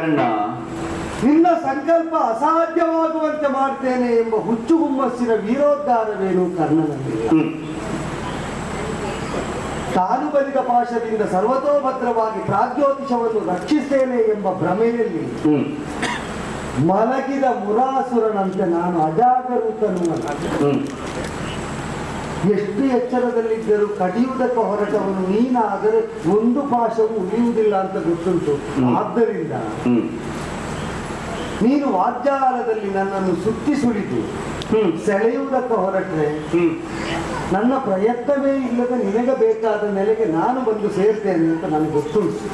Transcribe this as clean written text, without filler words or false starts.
ಕರ್ಣ, ನಿನ್ನ ಸಂಕಲ್ಪ ಅಸಾಧ್ಯವಾಗುವಂತೆ ಮಾಡ್ತೇನೆ ಎಂಬ ಹುಚ್ಚು ಹುಮ್ಮಸ್ಸಿನ ವೀರೋದ್ಗಾರವೇನು ಕರ್ಣನಲ್ಲಿ? ತಾನು ಬಲಿದ ಪಾಶದಿಂದ ಸರ್ವತೋಭದ್ರವಾಗಿ ಪ್ರಾಗ್ಜ್ಯೋತಿಷವನ್ನು ರಕ್ಷಿಸ್ತೇನೆ ಎಂಬ ಭ್ರಮೆಯಲ್ಲಿ ಮಲಗಿದ ಮುರಾಸುರನಂತೆ ನಾನು ಅಜಾಗರೂಕನು. ಎಷ್ಟು ಎಚ್ಚರದಲ್ಲಿದ್ದರೂ ಕಡಿಯುವುದಕ್ಕೆ ಹೊರಟವನು ನೀನಾದರೆ ಒಂದು ಪಾಶವು ಉಳಿಯುವುದಿಲ್ಲ ಅಂತ ಗೊತ್ತುಂಟು. ಆದ್ದರಿಂದ ನೀನು ವಾದ್ಯಾಲದಲ್ಲಿ ನನ್ನನ್ನು ಸುತ್ತಿ ಸುಳಿದು ಸೆಳೆಯುವುದಕ್ಕೆ ಹೊರಟ್ರೆ ನನ್ನ ಪ್ರಯತ್ನವೇ ಇಲ್ಲದ ನಿನಗೆ ಬೇಕಾದ ನೆಲೆಗೆ ನಾನು ಬಂದು ಸೇರ್ತೇನೆ ಅಂತ ನನಗೆ ಗೊತ್ತುಂಟು.